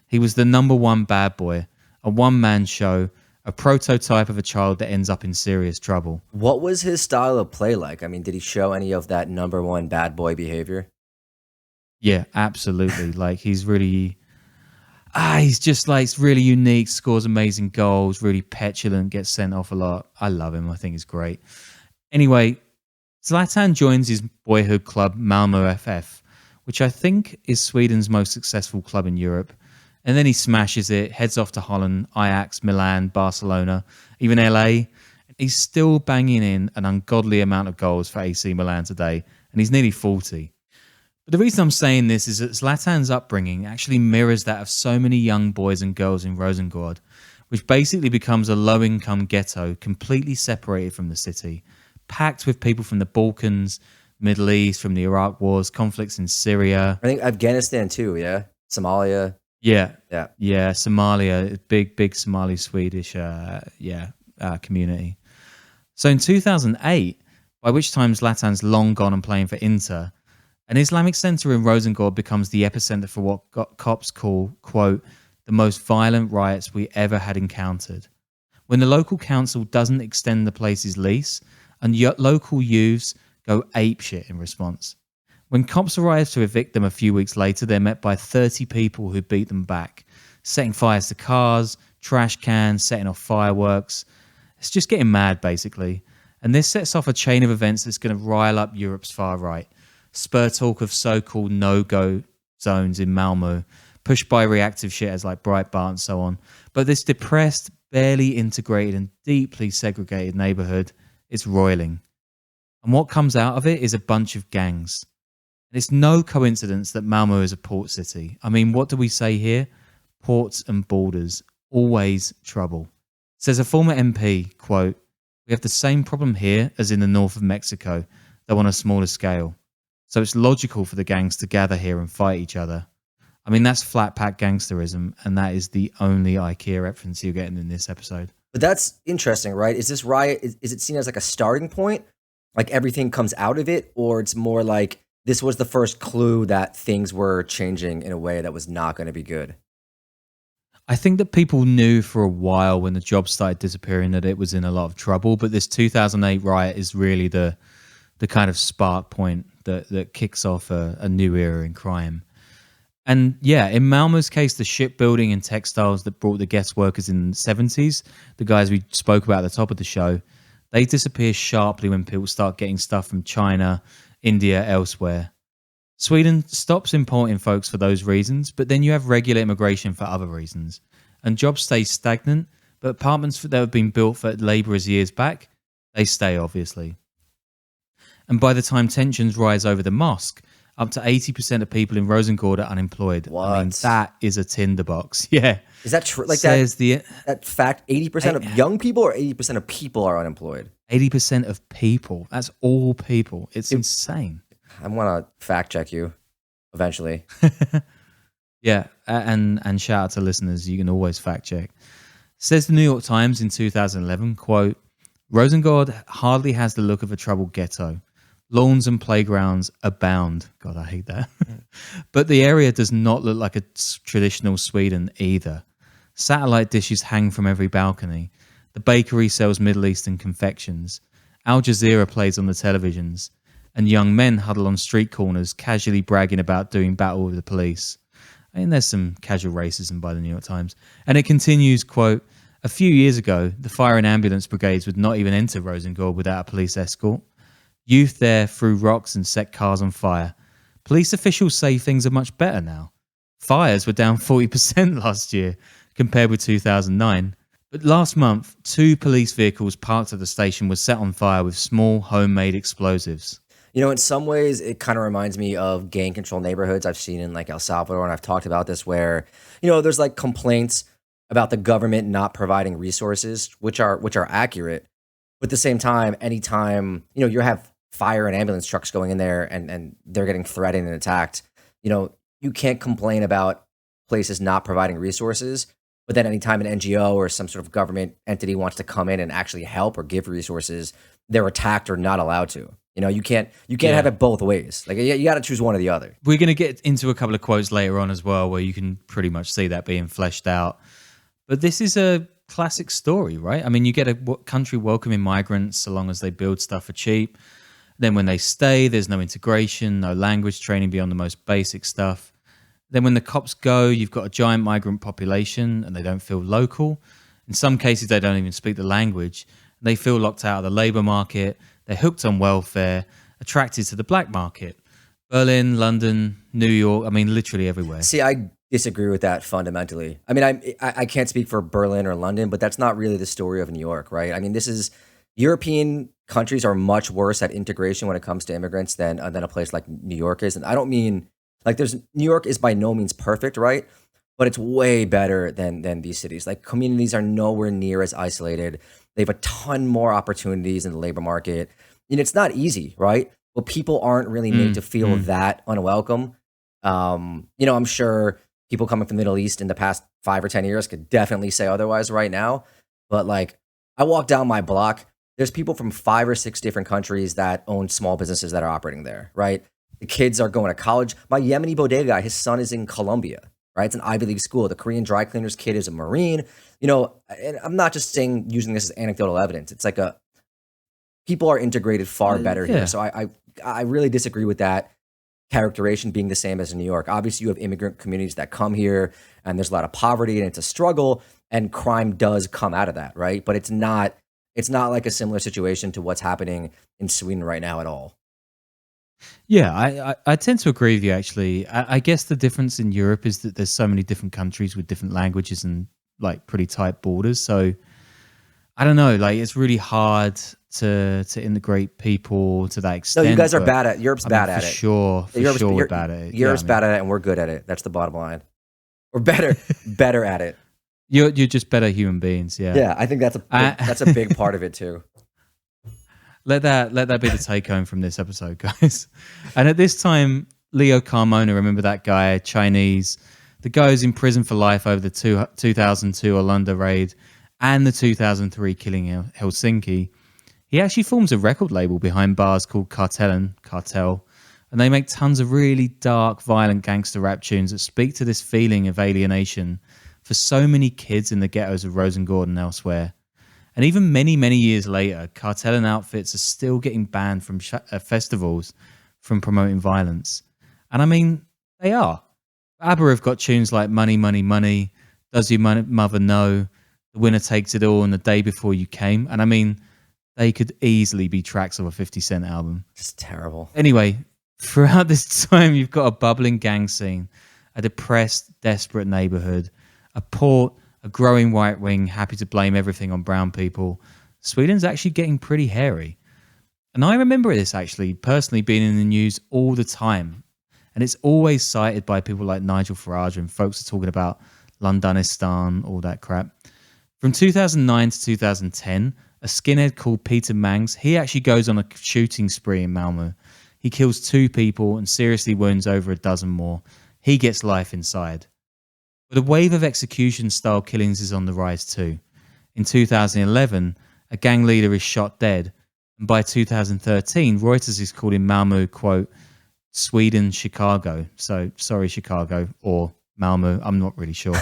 He was the number one bad boy, a one-man show, a prototype of a child that ends up in serious trouble. What was his style of play like? I mean, did he show any of that number one bad boy behavior? Yeah, absolutely. Like, he's really... he's just like really unique, scores amazing goals, really petulant, gets sent off a lot. I love him. I think he's great. Anyway, Zlatan joins his boyhood club, Malmo FF, which I think is Sweden's most successful club in Europe. And then he smashes it, heads off to Holland, Ajax, Milan, Barcelona, even LA. He's still banging in an ungodly amount of goals for AC Milan today, and he's nearly 40. But the reason I'm saying this is that Zlatan's upbringing actually mirrors that of so many young boys and girls in Rosengård, which basically becomes a low-income ghetto completely separated from the city, packed with people from the Balkans, Middle East, from the Iraq Wars, conflicts in Syria. I think Afghanistan too, yeah? Somalia. Yeah, Somalia, big Somali-Swedish community. So in 2008, by which time Zlatan's long gone and playing for Inter, an Islamic centre in Rosengård becomes the epicenter for what cops call, quote, the most violent riots we ever had encountered. When the local council doesn't extend the place's lease, and local youths go apeshit in response. When cops arrive to evict them a few weeks later, they're met by 30 people who beat them back, setting fires to cars, trash cans, setting off fireworks. It's just getting mad, basically. And this sets off a chain of events that's going to rile up Europe's far right, spur talk of so-called no-go zones in Malmo, pushed by reactive shitters like Breitbart and so on. But this depressed, barely integrated and deeply segregated neighbourhood is roiling. And what comes out of it is a bunch of gangs. And it's no coincidence that Malmo is a port city. I mean, what do we say here? Ports and borders, always trouble. Says a former MP, quote, we have the same problem here as in the north of Mexico, though on a smaller scale. So it's logical for the gangs to gather here and fight each other. I mean, that's flat-pack gangsterism, and that is the only IKEA reference you're getting in this episode. But that's interesting, right? Is this riot, is it seen as like a starting point? Like everything comes out of it? Or it's more like this was the first clue that things were changing in a way that was not going to be good? I think that people knew for a while when the jobs started disappearing that it was in a lot of trouble, but this 2008 riot is really the kind of spark point that kicks off a new era in crime. And yeah, in Malmo's case, the shipbuilding and textiles that brought the guest workers in the 70s, the guys we spoke about at the top of the show, they disappear sharply when people start getting stuff from China, India, elsewhere. Sweden stops importing folks for those reasons, but then you have regular immigration for other reasons. And jobs stay stagnant, but apartments that have been built for labourers years back, they stay, obviously. And by the time tensions rise over the mosque, up to 80% of people in Rosengård are unemployed. What? I mean, that is a tinderbox. Yeah. Is that true? Like that fact, 80% of young people or 80% of people are unemployed? 80% of people. That's all people. It's insane. I want to fact check you eventually. Yeah. And shout out to listeners. You can always fact check. Says the New York Times in 2011, quote, Rosengård hardly has the look of a troubled ghetto. Lawns and playgrounds abound. God, I hate that. But the area does not look like a traditional Sweden either. Satellite dishes hang from every balcony. The bakery sells Middle Eastern confections. Al Jazeera plays on the televisions. And young men huddle on street corners, casually bragging about doing battle with the police. I mean, there's some casual racism by the New York Times. And it continues, quote, a few years ago, the fire and ambulance brigades would not even enter Rosengård without a police escort. Youth there threw rocks and set cars on fire. Police officials say things are much better now. Fires were down 40% last year compared with 2009. But last month, 2 police vehicles parked at the station were set on fire with small homemade explosives. You know, in some ways, it kind of reminds me of gang control neighborhoods I've seen in like El Salvador, and I've talked about this where, you know, there's like complaints about the government not providing resources, which are accurate. But at the same time, anytime, you know, you have fire and ambulance trucks going in there and they're getting threatened and attacked, you know, you can't complain about places not providing resources. But then anytime an NGO or some sort of government entity wants to come in and actually help or give resources, they're attacked or not allowed to. You know, you can't have it both ways. Like you got to choose one or the other. We're going to get into a couple of quotes later on as well, where you can pretty much see that being fleshed out. But this is a classic story, right? I mean, you get a country welcoming migrants so long as they build stuff for cheap. Then when they stay, there's no integration, no language training beyond the most basic stuff. Then when the cops go, you've got a giant migrant population and they don't feel local. In some cases, they don't even speak the language. They feel locked out of the labor market. They're hooked on welfare, attracted to the black market. Berlin, London, New York, I mean, literally everywhere. See, I disagree with that fundamentally. I mean, I can't speak for Berlin or London, but that's not really the story of New York, right? I mean, this is European countries are much worse at integration when it comes to immigrants than a place like New York is. And I don't mean like New York is by no means perfect, right? But it's way better than these cities. Like communities are nowhere near as isolated. They have a ton more opportunities in the labor market. And it's not easy, right? But people aren't really made to feel that unwelcome. You know, I'm sure people coming from the Middle East in the past 5 or 10 years could definitely say otherwise right now. But like, I walk down my block, there's people from 5 or 6 different countries that own small businesses that are operating there, right? The kids are going to college. My Yemeni bodega guy, his son is in Colombia, right? It's an Ivy League school. The Korean dry cleaner's kid is a Marine. You know, and I'm not just using this as anecdotal evidence. It's like people are integrated far better here. So I really disagree with that characterization being the same as in New York. Obviously, you have immigrant communities that come here, and there's a lot of poverty, and it's a struggle, and crime does come out of that, right? But it's not like a similar situation to what's happening in Sweden right now at all. Yeah, I tend to agree with you, actually. I guess the difference in Europe is that there's so many different countries with different languages and like pretty tight borders. So I don't know, like it's really hard to integrate people to that extent. No, you guys are bad at Europe's bad at it. For sure we're bad at it. Europe's bad at it and we're good at it. That's the bottom line. We're better at it. You're just better human beings, yeah. Yeah, I think that's a big part of it too. Let that be the take home from this episode, guys. And at this time, Leo Carmona, remember that guy, Chinese, the guy who's in prison for life over the 2002 Orlando raid and the 2003 killing in Helsinki. He actually forms a record label behind bars called Cartel, and they make tons of really dark, violent gangster rap tunes that speak to this feeling of alienation for so many kids in the ghettos of Rosengård and elsewhere. And even many, many years later, Cartel and outfits are still getting banned from festivals from promoting violence. And I mean, they are. ABBA have got tunes like Money, Money, Money, Does Your Mother Know, The Winner Takes It All, and The Day Before You Came. And I mean, they could easily be tracks of a 50 Cent album. Just terrible. Anyway, throughout this time, you've got a bubbling gang scene, a depressed, desperate neighborhood, a port, a growing white wing, happy to blame everything on brown people. Sweden's actually getting pretty hairy. And I remember this actually personally being in the news all the time. And it's always cited by people like Nigel Farage and folks are talking about Londonistan, all that crap. From 2009 to 2010, a skinhead called Peter Mangs, he actually goes on a shooting spree in Malmo. He kills 2 people and seriously wounds over a dozen more. He gets life inside. But a wave of execution-style killings is on the rise too. In 2011, a gang leader is shot dead. And by 2013, Reuters is called in Malmo, quote, Sweden, Chicago. So, sorry, Chicago, or Malmo, I'm not really sure.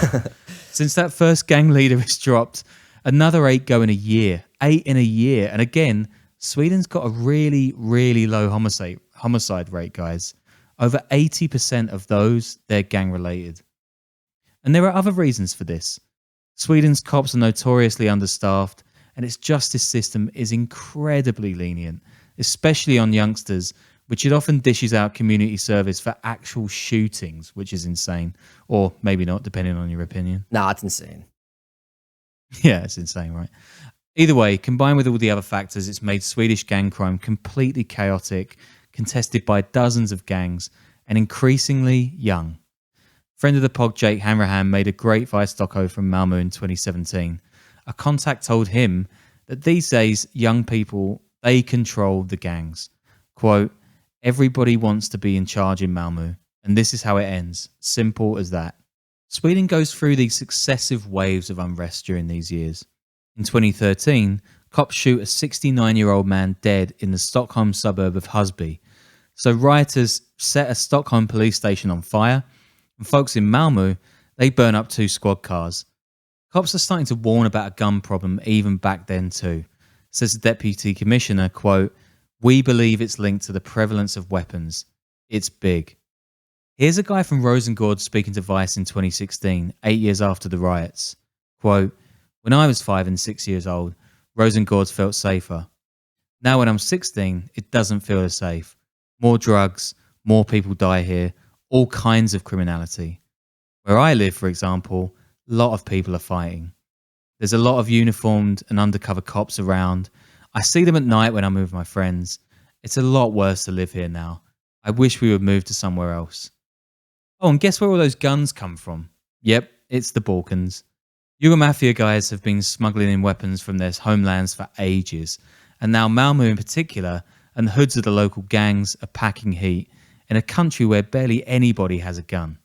Since that first gang leader is dropped, another 8 go in a year. 8 in a year. And again, Sweden's got a really, really low homicide rate, guys. Over 80% of those, they're gang-related. And there are other reasons for this. Sweden's cops are notoriously understaffed, and its justice system is incredibly lenient, especially on youngsters, which it often dishes out community service for actual shootings, which is insane. Or maybe not, depending on your opinion. Nah, it's insane. Yeah, it's insane, right? Either way, combined with all the other factors, it's made Swedish gang crime completely chaotic, contested by dozens of gangs, and increasingly young. Friend of the pod, Jake Hanrahan, made a great Vice doco from Malmo in 2017. A contact told him that these days, young people, they control the gangs. Quote, everybody wants to be in charge in Malmo, and this is how it ends. Simple as that. Sweden goes through these successive waves of unrest during these years. In 2013, cops shoot a 69-year-old man dead in the Stockholm suburb of Husby. So rioters set a Stockholm police station on fire, and folks in Malmo, they burn up 2 squad cars. Cops are starting to warn about a gun problem even back then too. Says the deputy commissioner, quote, we believe it's linked to the prevalence of weapons. It's big. Here's a guy from Rosengård speaking to Vice in 2016, 8 years after the riots. Quote, when I was 5 and 6 years old, Rosengård felt safer. Now when I'm 16, it doesn't feel as safe. More drugs, more people die here, all kinds of criminality. Where I live, for example, a lot of people are fighting. There's a lot of uniformed and undercover cops around. I see them at night when I'm with my friends. It's a lot worse to live here now. I wish we would move to somewhere else. Oh, and guess where all those guns come from? Yep, it's the Balkans. Yugo Mafia guys have been smuggling in weapons from their homelands for ages, and now Malmo in particular and hoods of the local gangs are packing heat in a country where barely anybody has a gun.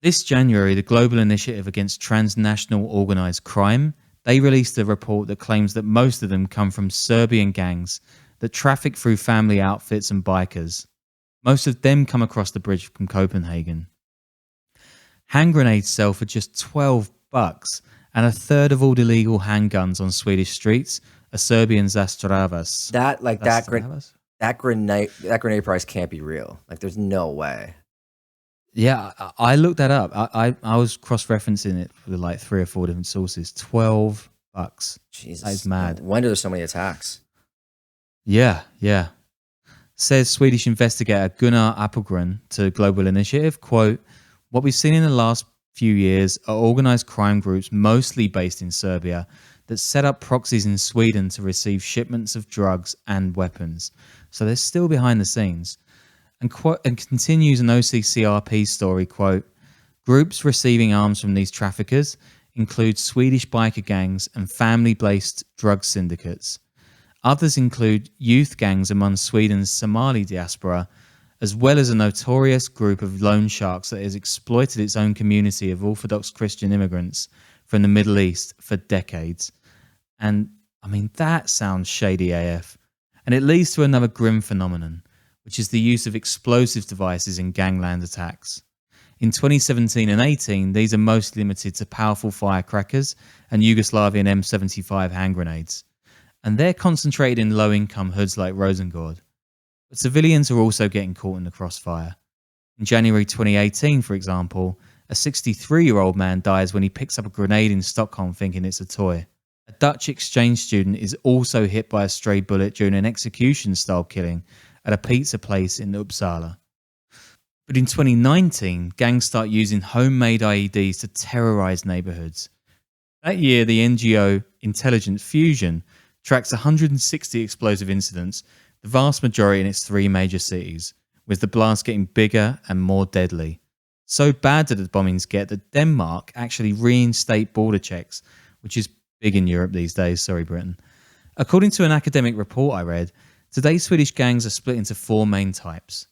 This January, the Global Initiative Against Transnational Organised Crime, they released a report that claims that most of them come from Serbian gangs that traffic through family outfits and bikers. Most of them come across the bridge from Copenhagen. Hand grenades sell for just $12, and a third of all illegal handguns on Swedish streets are Serbian Zastravas. That grenade price can't be real. Like, there's no way. Yeah, I looked that up. I was cross-referencing it with like 3 or 4 different sources. $12. Jesus, that is mad. When do there so many attacks? Yeah. Says Swedish investigator Gunnar Appelgren to Global Initiative, quote, what we've seen in the last few years are organised crime groups mostly based in Serbia that set up proxies in Sweden to receive shipments of drugs and weapons. So they're still behind the scenes. And continues an OCCRP story, quote, groups receiving arms from these traffickers include Swedish biker gangs and family-based drug syndicates. Others include youth gangs among Sweden's Somali diaspora, as well as a notorious group of loan sharks that has exploited its own community of Orthodox Christian immigrants from the Middle East for decades. And, I mean, that sounds shady AF. And it leads to another grim phenomenon, which is the use of explosive devices in gangland attacks. In 2017 and 18, these are mostly limited to powerful firecrackers and Yugoslavian M75 hand grenades. And they're concentrated in low-income hoods like Rosengård. But civilians are also getting caught in the crossfire. In January 2018, for example, a 63-year-old man dies when he picks up a grenade in Stockholm thinking it's a toy. A Dutch exchange student is also hit by a stray bullet during an execution-style killing at a pizza place in Uppsala. But in 2019, gangs start using homemade IEDs to terrorize neighborhoods. That year, the NGO Intelligent Fusion tracks 160 explosive incidents, the vast majority in its 3 major cities, with the blasts getting bigger and more deadly. So bad did the bombings get that Denmark actually reinstate border checks, which is big in Europe these days, sorry Britain. According to an academic report I read, today's Swedish gangs are split into 4 main types.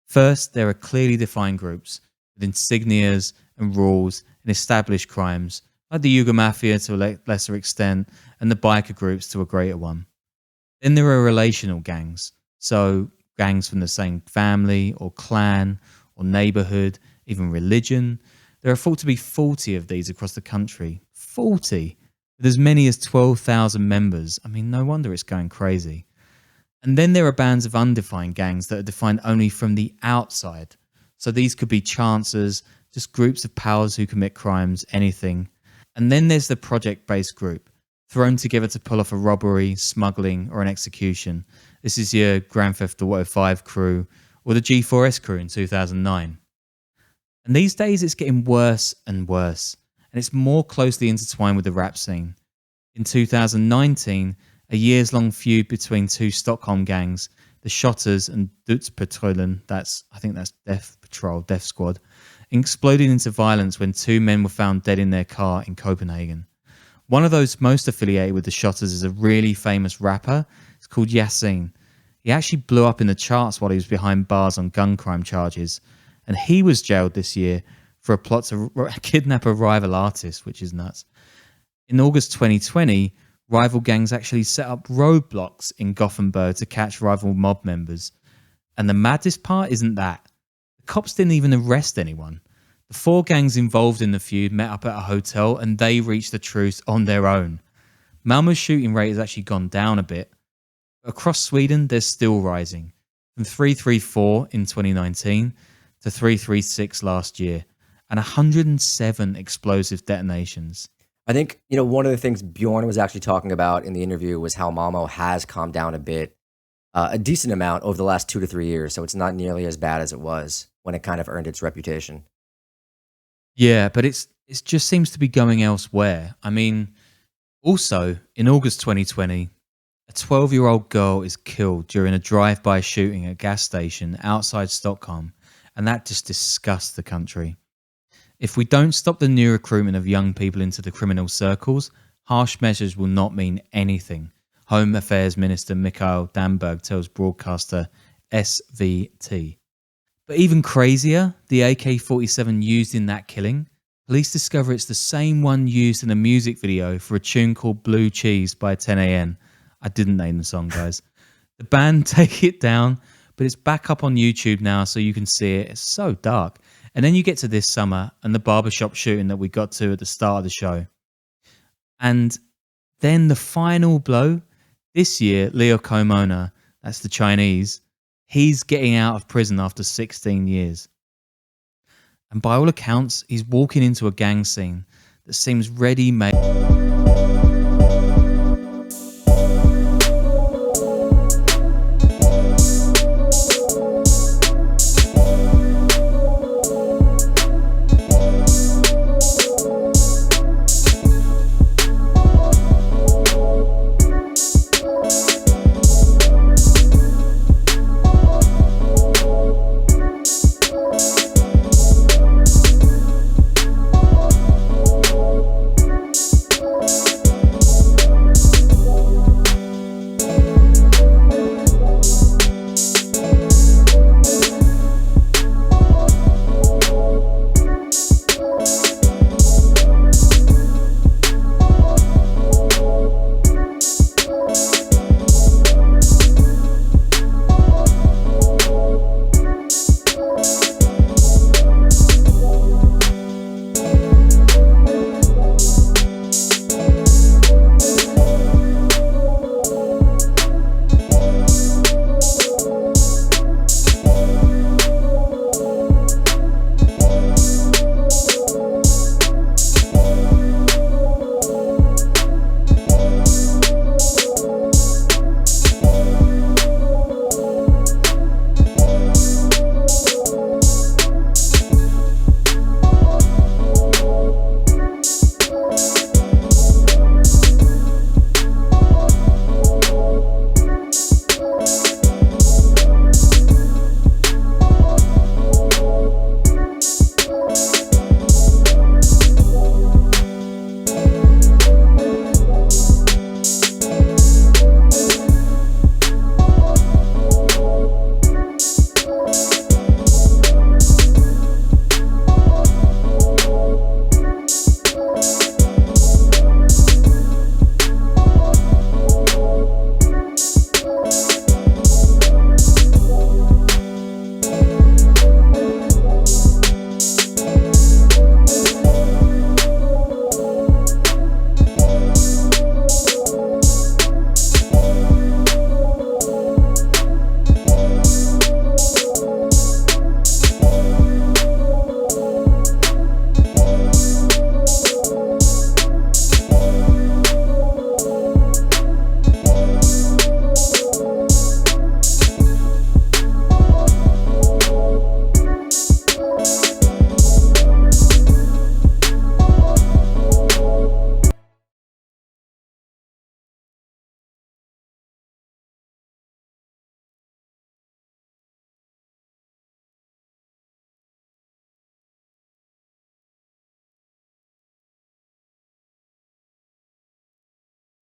First, there are clearly defined groups with insignias and rules and established crimes, like the Yugo Mafia to a lesser extent, and the biker groups to a greater one. Then there are relational gangs, so gangs from the same family or clan or neighborhood, even religion. There are thought to be 40 of these across the country. 40! With as many as 12,000 members. I mean, no wonder it's going crazy. And then there are bands of undefined gangs that are defined only from the outside. So these could be chancers, just groups of pals who commit crimes, anything. And then there's the project-based group, thrown together to pull off a robbery, smuggling, or an execution. This is your Grand Theft Auto 5 crew, or the G4S crew in 2009. And these days it's getting worse and worse, and it's more closely intertwined with the rap scene. In 2019, a years-long feud between two Stockholm gangs, the Shotters and Dödspatrullen, I think that's Death Patrol, Death Squad, exploded into violence when two men were found dead in their car in Copenhagen. One of those most affiliated with the Shotters is a really famous rapper. It's called Yasin. He actually blew up in the charts while he was behind bars on gun crime charges, and he was jailed this year for a plot to kidnap a rival artist, which is nuts. In August 2020, rival gangs actually set up roadblocks in Gothenburg to catch rival mob members. And the maddest part isn't that. The cops didn't even arrest anyone. The four gangs involved in the feud met up at a hotel and they reached the truce on their own. Malmo's shooting rate has actually gone down a bit. Across Sweden, they're still rising. From 334 in 2019 to 336 last year. And 107 explosive detonations. I think, one of the things Bjorn was actually talking about in the interview was how Malmo has calmed down a bit, a decent amount over the last 2 to 3 years. So it's not nearly as bad as it was when it kind of earned its reputation. Yeah, but it just seems to be going elsewhere. I mean, also in August 2020, a 12-year-old girl is killed during a drive-by shooting at a gas station outside Stockholm, and that just disgusts the country. If we don't stop the new recruitment of young people into the criminal circles, harsh measures will not mean anything, Home Affairs Minister Mikael Damberg tells broadcaster SVT. But even crazier, the AK-47 used in that killing, police discover it's the same one used in a music video for a tune called Blue Cheese by 10am. I didn't name the song, guys. The band take it down, but it's back up on YouTube now so you can see it. It's so dark. And then you get to this summer and the barbershop shooting that we got to at the start of the show. And then the final blow, this year, Leo Komona, that's the Chinese, he's getting out of prison after 16 years. And by all accounts, he's walking into a gang scene that seems ready-made